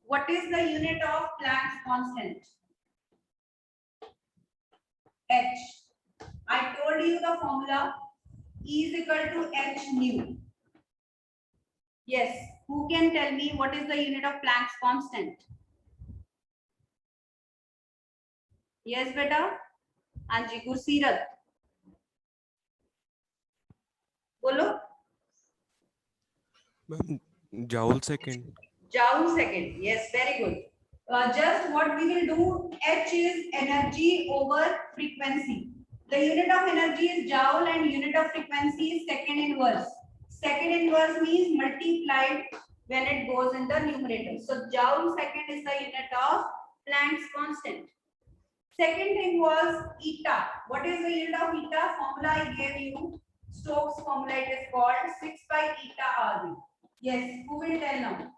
What is the unit of Planck's constant? H. I told you the formula. E is equal to h nu. Yes, who can tell me what is the unit of Planck's constant? Yes beta. हाँ जी, गुरसीरत बोलो. Joule second. Joule second. Yes, very good. Just what we will do, H is energy over frequency. The unit of energy is joule and unit of frequency is second inverse. Second inverse means multiplied when it goes in the numerator. So joule second is the unit of Planck's constant. Second thing was eta. What is the unit of eta? Formula I gave you. Stokes formula, it is called 6 by eta RV. Yes, who will tell now?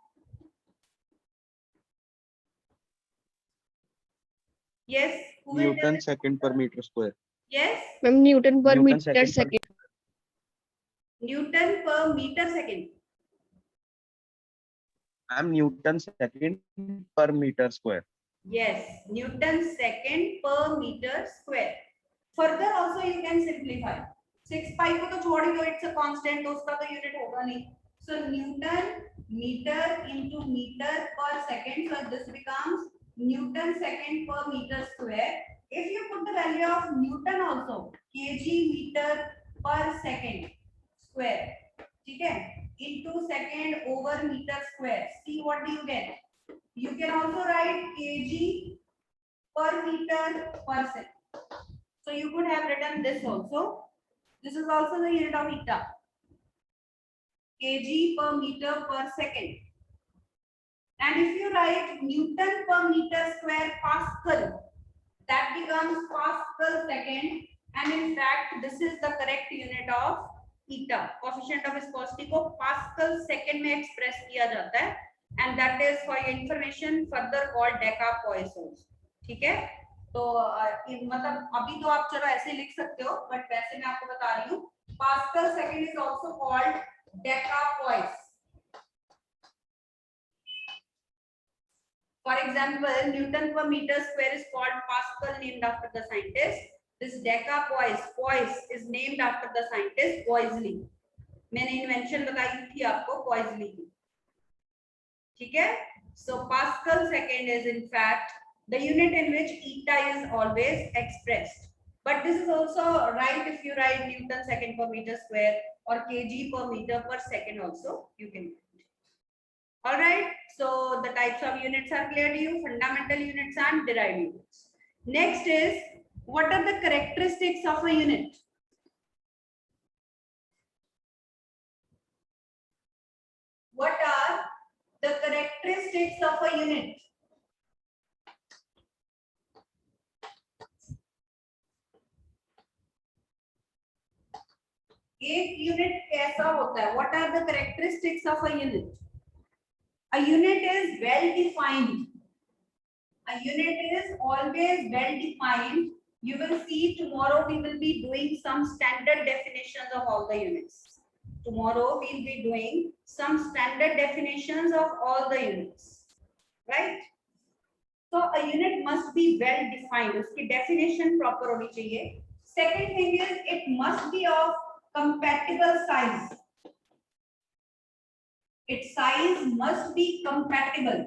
Yes, who will Newton tell? second per meter square. Yes, Ma'am, Newton per Newton meter second second. Newton per meter second. I'm Newton second per meter square. Yes, Newton second per meter square. Further also you can simplify. 6 pi को तो छोड़ दो, it's a constant, तो उसका तो unit होगा नहीं. So Newton meter into meter per second. So this becomes Newton second per meter square. If you put the value of Newton also, kg meter per second square, ठीक है? Into second over meter square. See what do you get? You can also write kg per meter per second. So you could have written this also. This is also the unit of eta. Kg per meter per second. And if you write Newton per meter square Pascal, that becomes Pascal second. And in fact, this is the correct unit of eta. Coefficient of viscosity को Pascal second में express किया जाता है. And that is for your information further called decapoisons. ठीक है? तो मतलब अभी तो आप चलो ऐसे लिख सकते हो, बट वैसे मैं आपको बता रही हूँ. Pascal second is also called decapoise. For example, Newton per meter square is called Pascal, named after the scientist. This decapoise, poise is named after the scientist Poiseuille. मैंने invention बताई थी आपको Poiseuille की. ठीक है? So Pascal second is in fact the unit in which eta is always expressed. But this is also right if you write Newton second per meter square or kg per meter per second also you can write. All right, so the types of units are clear to you, fundamental units and derived units. Next is, what are the characteristics of a unit? What are the characteristics of a unit? एक unit कैसा होता है? What are the characteristics of a unit? A unit is well defined. A unit is always well defined. You will see tomorrow we will be doing some standard definitions of all the units. Tomorrow we will be doing some standard definitions of all the units. Right? So a unit must be well defined. उसकी definition proper होनी चाहिए. Second thing is it must be of compatible size. Its size must be compatible.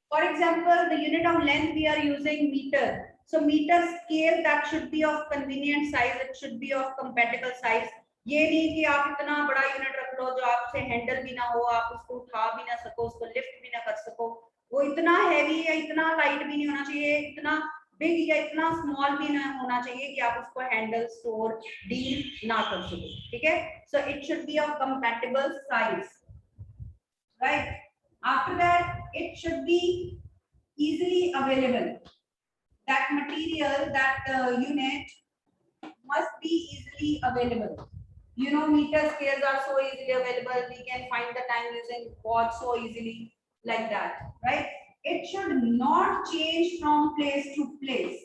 For example, the unit of length we are using meter. So meter scale that should be of convenient size. It should be of compatible size. ये नहीं कि आप इतना बड़ा unit रख लो जो आपसे handle भी ना हो, आप उसको उठा भी ना सको, उसको लिफ्ट भी ना कर सको. वो इतना हैवी या इतना लाइट भी नहीं होना चाहिए, इतना बिग या इतना स्मॉल भी ना होना चाहिए कि आप उसको हैंडल, स्टोर, डील ना कर सको. ठीक है? So it should be of compatible size. Right? After that, it should be easily available. That material, that unit must be easily available. You know, meter scales are so easily available. We can find the time using watch so easily, like that, right? It should not change from place to place.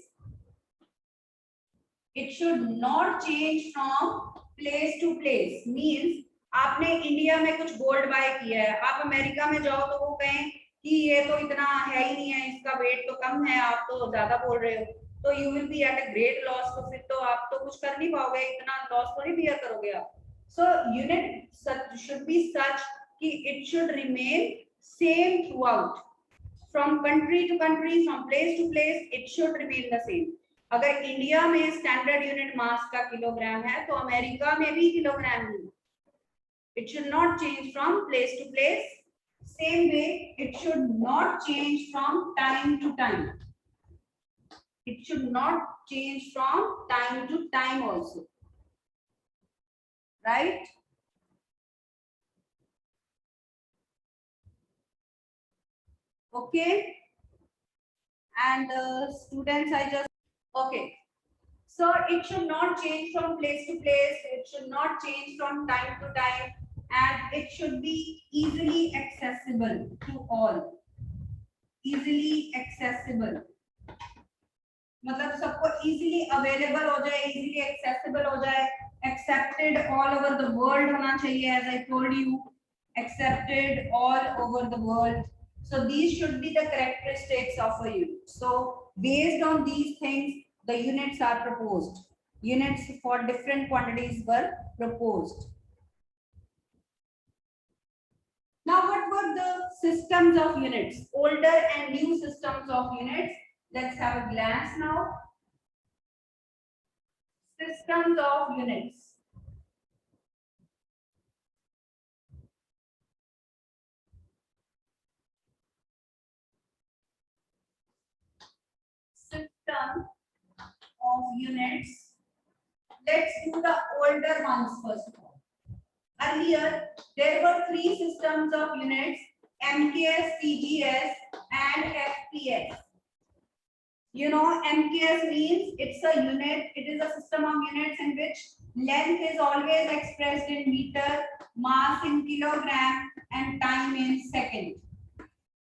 It should not change from place to place. Means आपने India में कुछ gold bye किया है, आप America में जाओ तो वो कहें कि ये तो इतना है ही नहीं है, इसका वेट तो कम है, आप तो ज्यादा बोल रहे हो, तो you will be at a great loss. तो फिर तो आप तो कुछ कर नहीं पाओगे, इतना लॉस थोड़ी बियर करोगे आप। So unit should be such कि it should remain same throughout, from country to country, from place to place, it should remain the same. अगर इंडिया में स्टैंडर्ड यूनिट मास का किलोग्राम है तो America में भी किलोग्राम ही। It should not change from place to place. Same way, it should not change from time to time. It should not change from time to time also. Right? Okay. And students, I just, okay. So it should not change from place to place. It should not change from time to time. And it should be easily accessible to all. Easily accessible. मतलब सबको easily available हो जाए, easily accessible हो जाए, accepted all over the world होना चाहिए, as I told you, accepted all over the world. So these should be the characteristics of a unit. So based on these things, the units are proposed. Units for different quantities were proposed. Now, what were the systems of units? Older and new systems of units. Let's have a glance now. Systems of units. System of units. Let's do the older ones first of all. Earlier, there were three systems of units: MKS, CGS, and FPS. You know, MKS means it's a unit, it is a system of units in which length is always expressed in meter, mass in kilogram, and time in second.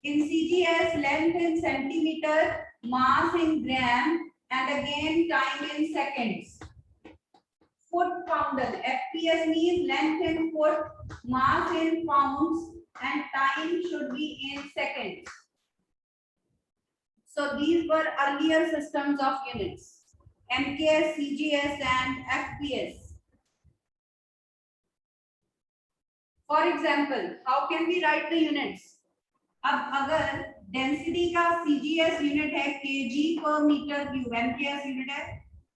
In CGS, length in centimeter, mass in gram, and again time in seconds. Foot poundal, FPS means length in foot, mass in pounds, and time should be in seconds. So these were earlier systems of units: MKS, CGS, and FPS. For example, how can we write the units? अब अगर density का CGS unit है kg per meter cube, MKS unit है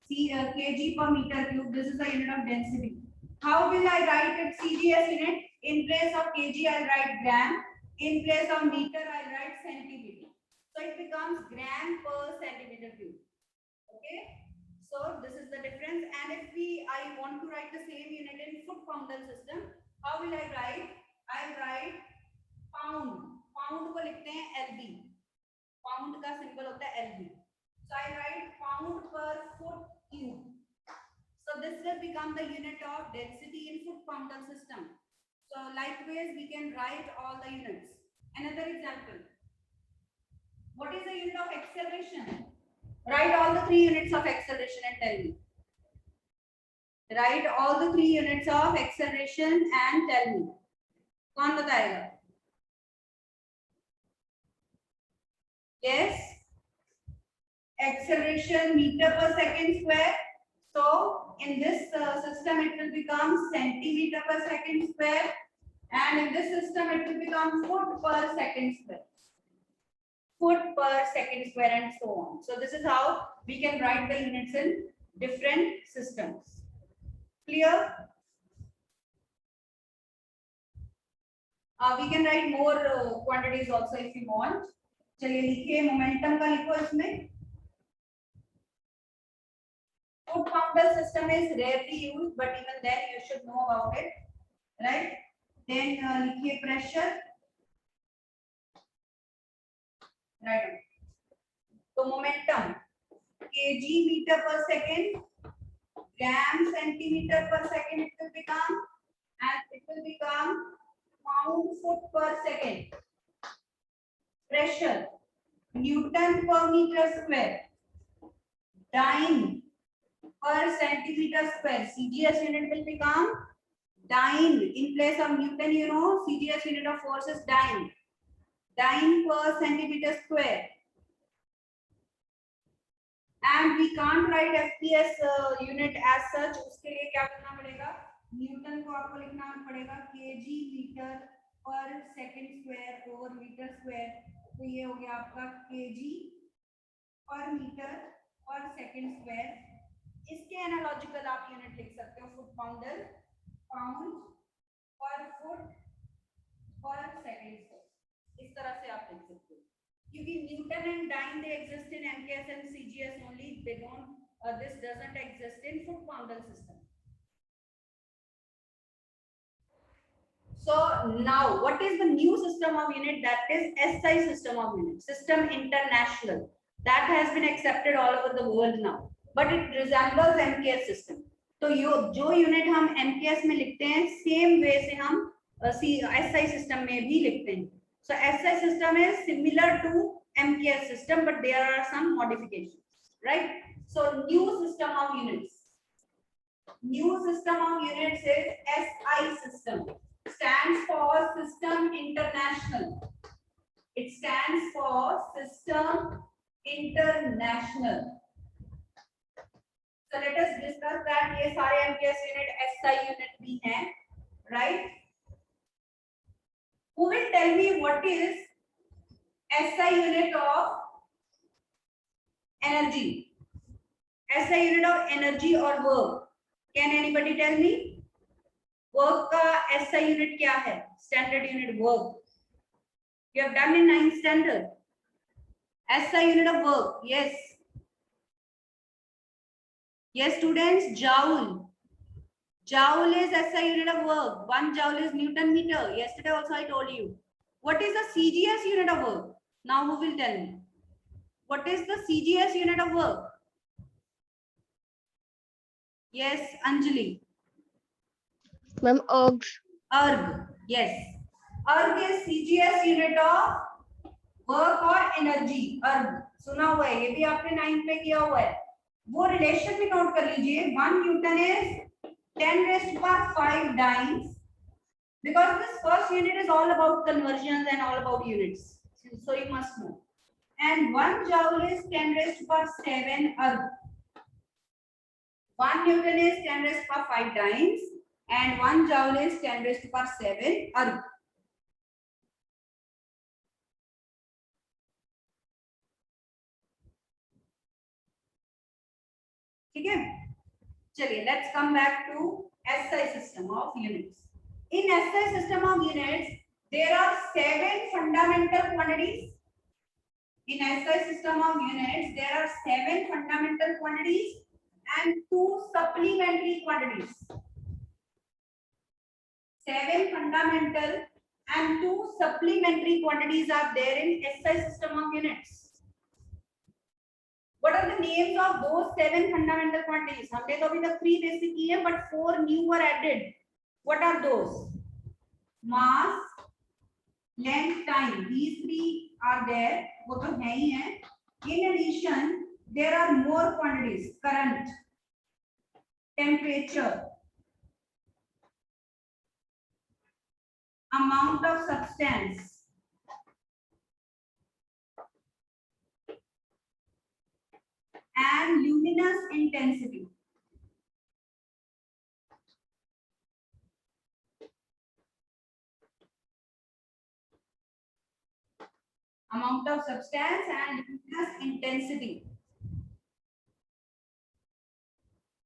kg per meter cube, this is the unit of density. How will I write it? CGS unit, in place of kg I'll write gram, in place of meter I'll write centimeter. So it becomes gram per centimeter cube. Okay, so this is the difference. And if I want to write the same unit in foot poundal system, how will I write? I'll write pound. Pound को लिखते हैं LB, pound का symbol होता है LB. So I write pound per foot cube. So this will become the unit of density in foot poundal system. So likewise we can write all the units. Another example, what is the unit of acceleration? Write all the three units of acceleration and tell me. Write all the three units of acceleration and tell me. कौन बताएगा? Yes, acceleration meter per second square. So in this system it will become centimeter per second square, and in this system it will become foot per second square, foot per second square, and so on. So this is how we can write the units in different systems. Clear? We can write more quantities also if you want. चलिए लिखिए, momentum का लिखो इसमें. Foot poundal system is rarely used, but even then you should know about it, right? Then लिखिए pressure, right? तो momentum kg meter per second, gram centimeter per second it will become, and it will become pound foot per second. Pressure Newton per meter square, dyne per centimeter square. CGS unit will become dyne. In place of Newton, you know, CGS unit of force is dyne. dyne per centimeter square. And we can't write FPS unit as such. उसके लिए क्या करना पड़ेगा? Newton को आपको लिखना पड़ेगा kg metre per second square over metre square. तो ये हो गया आपका kg per metre per second square. इसके एनालॉजिकल आप यूनिट लिख सकते हो foot pounder, pound per foot per second square. इस तरह से आप लिख सकते हो. क्योंकि Newton and dyne they exist in MKS and CGS only. They don't this doesn't exist in foot pounder system. So now what is the new system of unit? That is SI system of unit, system international, that has been accepted all over the world now, but it resembles MKS system. तो जो unit हम MKS में लिखते हैं same way से हम SI system में भी लिखते हैं. So SI system is similar to MKS system, but there are some modifications, right? So new system of units. New system of units is SI system. Stands for System International. It stands for System International. So let us discuss that. ये सारे MKS unit SI unit भी हैं, right? Who will tell me what is SI unit of energy? SI unit of energy or work? Can anybody tell me? Work का SI unit क्या है? Standard unit work. You have done in 9th standard. SI unit of work. Yes. Yes, students. Joule. Joule is SI unit of work. 1 joule is Newton meter. Yesterday also I told you. What is the CGS unit of work? Now who will tell me? What is the CGS unit of work? Yes, Anjali. Ma'am, erg. Erg. Yes. Erg is CGS unit of work or energy. Erg. सुना हुआ है, ये भी आपने 9th में किया हुआ है. वो रिलेशन भी नोट कर लीजिए. 1 Newton is 10 raised to power 5 dynes, because this first unit is all about conversions and all about units, so you must know. And 1 joule is 10 raised to power 7 erg. 1 Newton is 10 raised to power 5 dynes and 1 joule is 10 raised to power 7 erg. ठीक है, चलिए let's come back to SI system of units. In SI system of units, there are 7 fundamental quantities. In SI system of units, there are 7 fundamental quantities and 2 supplementary quantities. 7 fundamental and 2 supplementary quantities are there in SI system of units. What are the names of those 7 fundamental quantities? हमने तो अभी तक 3 basic की है, but 4 new were added. What are those? Mass, length, time. These 3 are there. वो तो है ही है. In addition, there are more quantities: current, temperature, amount of substance, and luminous intensity. Amount of substance and luminous intensity.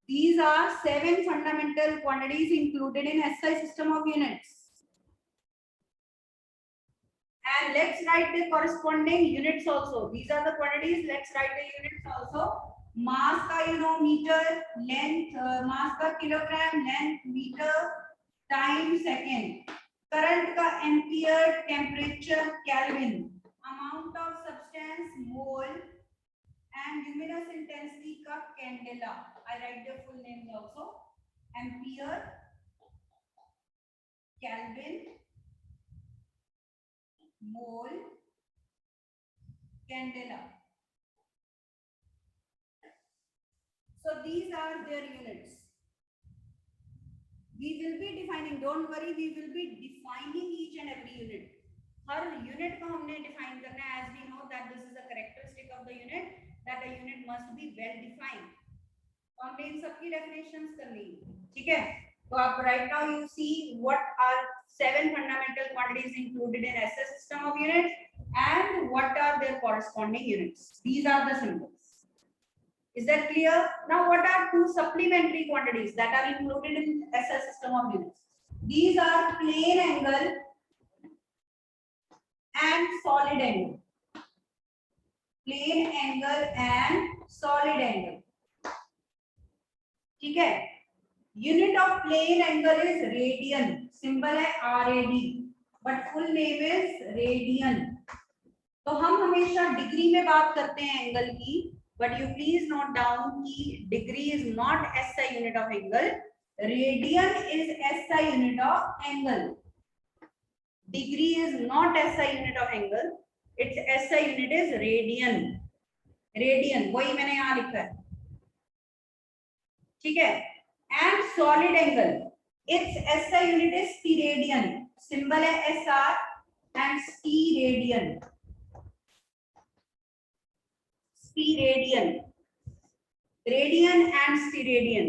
These are 7 fundamental quantities included in SI system of units. And let's write the corresponding units also. These are the quantities. Let's write the units also. Mass ka you know meter, length mass ka kilogram, length meter, time second, current ka ampere, temperature Kelvin, amount of substance mole, and luminous intensity ka candela. I write the full names also. Ampere, Kelvin, mole, candela. So these are their units. We will be defining, don't worry, we will be defining each and every unit. हर unit को हमने define करना है, as we know that this is a characteristic of the unit that a unit must be well defined. तो हमने इन सबकी definitions कर ली, ठीक है। तो आप right now you see what are 7 fundamental quantities included in SI system of units and what are their corresponding units. These are the symbols. Is that clear? Now what are two supplementary quantities that are included in SI system of units? These are plane angle and solid angle. Plane angle and solid angle. ठीक है। Unit of plane angle is radian, symbol है RAD, but full name is radian. तो हम हमेशा degree में बात करते हैं एंगल की, but you please note down कि degree is not SI unit of angle, radian is SI unit of angle. Degree is not SI unit of angle, it's SI unit is radian. Radian वही मैंने यहां लिखा है, ठीक है। And solid angle, it's SI unit is steradian, symbol है SR and steradian. Steradian, radian and steradian,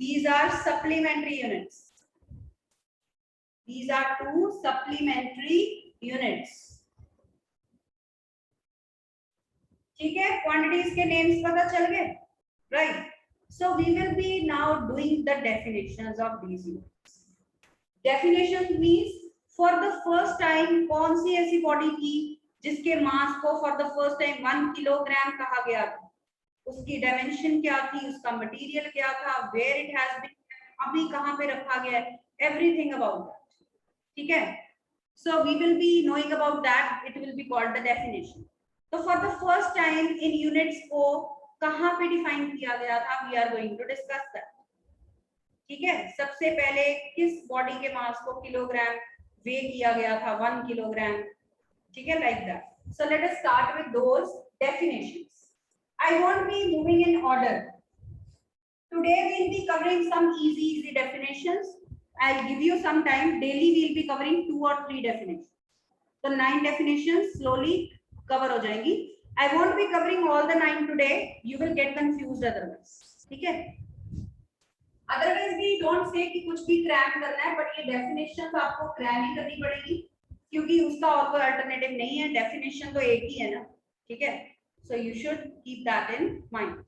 these are supplementary units. These are two supplementary units. ठीक है, क्वांटिटीज के नेम्स पता चल गए, right. So we will be now doing the definitions of these units. Definition means for the first time कौन सी ऐसी body थी जिसके मास को for the first time 1 kilogram कहा गया था, उसकी डायमेंशन क्या थी, उसका मटेरियल क्या था, where it has been, अभी कहाँ पे रखा गया है, everything about that, ठीक है। So we will be knowing about that, it will be called the definition. तो for the first time in units को कहां पे डिफाइन किया गया था, we are going to discuss that, ठीक है। सबसे पहले किस बॉडी के मास को किलोग्राम वे किया गया था, 1 किलोग्राम, ठीक है, like that. So let us start with those definitions. I won't be moving in order, today we will be covering some easy definitions, I will give you some time, daily we will be covering 2 or 3 definitions, तो 9 definitions slowly cover हो जाएंगी। I won't be covering all the 9 today. You will get confused otherwise. ठीक है? Otherwise भी don't say कि कुछ भी cram करना है, but ये definition आपको क्रैम ही करनी पड़ेगी, क्योंकि उसका और कोई alternative नहीं है, definition तो एक ही है ना, ठीक है? So you should keep that in mind.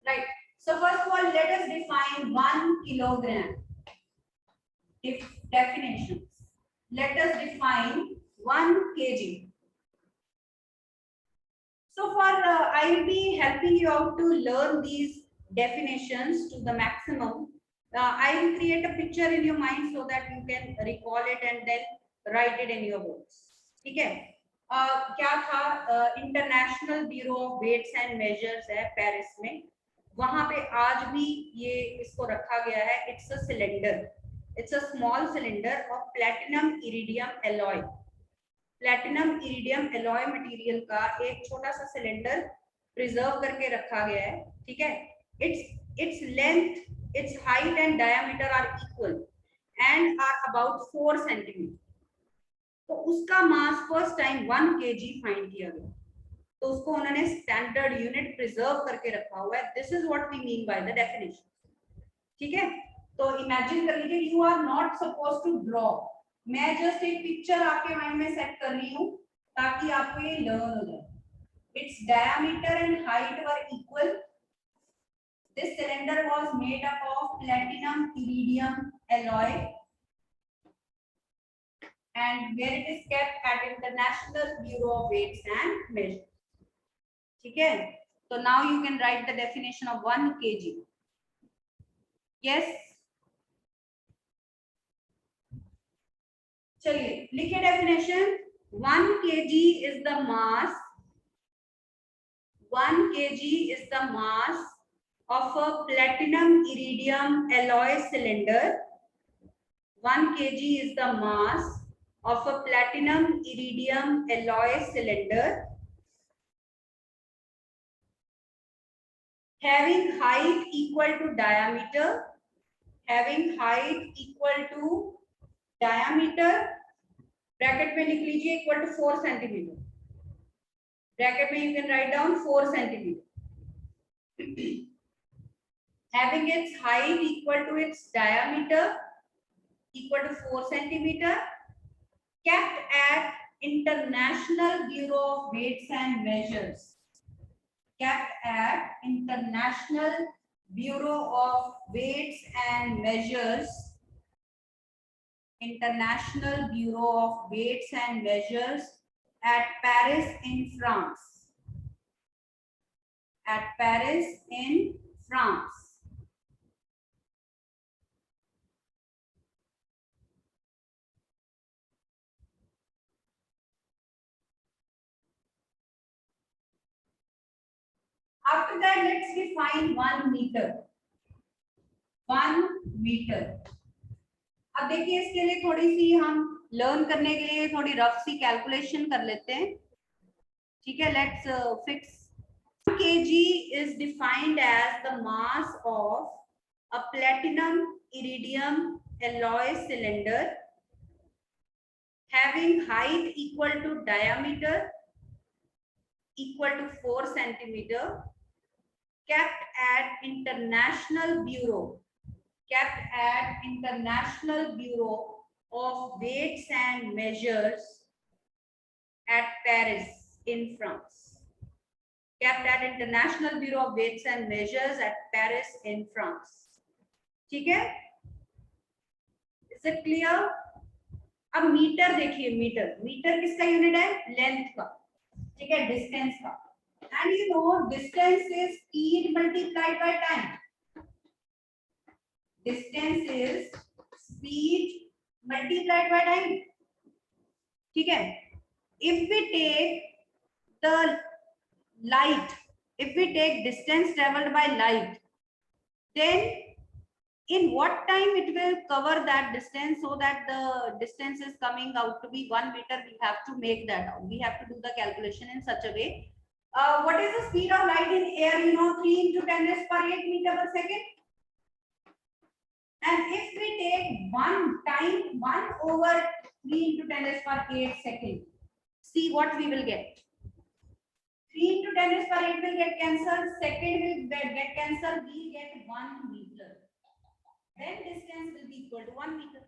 Right. So first of all, let us define 1 kilogram. Definitions. Let us define 1 kg. So for I will be helping you out to learn these definitions to the maximum. I will create a picture in your mind so that you can recall it and then write it in your books. ठीक है? क्या था, International Bureau of Weights and Measures है Paris में, वहां पे आज भी ये इसको रखा गया है। It's a cylinder, it's a small cylinder of platinum iridium alloy. Platinum iridium alloy material का एक छोटा सा सिलेंडर प्रिजर्व करके रखा गया है, ठीक है। Its length, its height and diameter are equal and are about 4 centimetre. तो उसका mass first time 1 kg find किया गया, तो उसको उन्होंने स्टैंडर्ड यूनिट प्रिजर्व करके रखा हुआ है। This is what we mean by the definition, ठीक है। तो इमेजिन कर लीजिए, you are not suppose to draw, मैं जस्ट एक पिक्चर आपके माइंड में सेट कर रही हूँ ताकि आपको ये लर्न हो जाए। Its diameter and height were equal, this cylinder was made up of platinum iridium alloy and where it is kept at International Bureau of Weights and Measures, ठीक है। तो now you can write the definition of 1 kg. Yes, चलिए लिखिए definition. 1 kg is the mass, 1 kg is the mass of a platinum iridium alloy cylinder. 1 kg is the mass of a platinum iridium alloy cylinder having height equal to diameter, having height equal to diameter, bracket में लिख लीजिए equal to 4 centimetre, bracket में you can write down 4 centimetre, having its height equal to its diameter equal to 4 centimeter, kept at International Bureau of Weights and Measures, kept at International Bureau of Weights and Measures, International Bureau of Weights and Measures at Paris in France, at Paris in France. After that, let's define 1 meter. 1 meter. अब देखिए इसके लिए थोड़ी सी हम learn करने के लिए थोड़ी रफ सी कैलकुलेशन कर लेते हैं, ठीक है. Let's fix. kg is defined as the mass of a platinum iridium alloy cylinder having height equal to diameter equal to 4 centimeter, kept at International Bureau of Weights and Measures at Paris in France. Kept at International Bureau of Weights and Measures at Paris in France. ठीक है? Is it clear? अब metre देखिए, metre किसका unit है? Length का, ठीक है, distance का. And you know distance is speed multiplied by time. Distance is speed multiplied by time. ठीक है. If we take the light, if we take distance traveled by light, then in what time it will cover that distance, so that the distance is coming out to be 1 meter. We have to make that out. We have to do the calculation in such a way. What is the speed of light in air? You know, 3 into 10 raised per 8 meter per second. And if we take 1 over 3 into 10 raised per 8 second, see what we will get. 3 into 10 raised per 8 will get cancelled. Second will get cancelled. We get 1 meter. Then distance will be equal to 1 meter.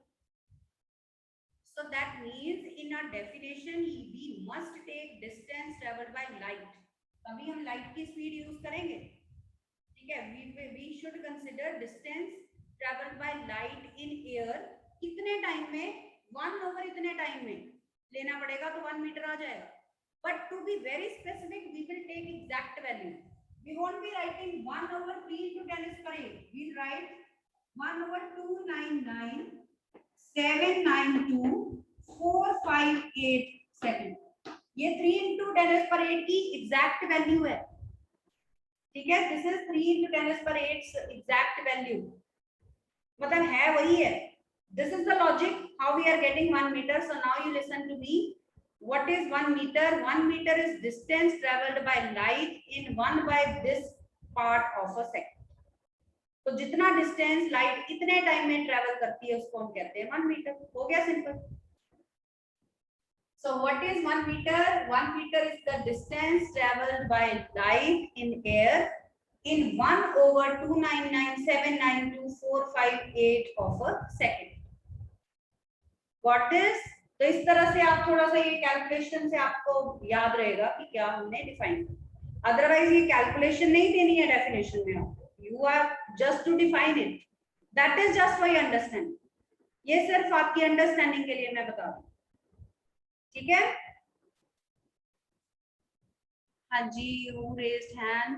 So that means in our definition we must take distance traveled by light. अभी हम light की speed use करेंगे, ठीक है. We should consider distance traveled by light in air. कितने time में? 1 over इतने time में लेना पड़ेगा तो 1 मीटर आ जाएगा. But to be very specific, we will take exact value. We won't be writing 1 over 3 into 10 raised per 8. We'll write 1 over 299 792 458 second. ये 3 into 10 raised per 8 की एग्जैक्ट वैल्यू है, ठीक है. This is 3 into 10 raised per 8 exact value, मतलब है वही है. This is the logic how we are getting 1 meter. So now you listen to me. What is 1 meter? 1 meter is distance traveled by light in 1 by this part of a second. तो जितना distance light इतने time में travel करती है उसको हम कहते हैं 1 मीटर. हो गया simple. So what is 1 meter? 1 meter is the distance traveled by light in air in 1 over 299,792,458 of a second. What is? तो इस तरह से आप थोड़ा सा ये कैलकुलेशन से आपको याद रहेगा कि क्या हमने डिफाइन किया. अदरवाइज ये कैलकुलेशन नहीं देनी है डेफिनेशन में आपको. You are just to define it. That is just for your understanding. ये सिर्फ आपकी अंडरस्टैंडिंग के लिए मैं बता रहा हूँ, ठीक है. हाँ जी, who raised hand?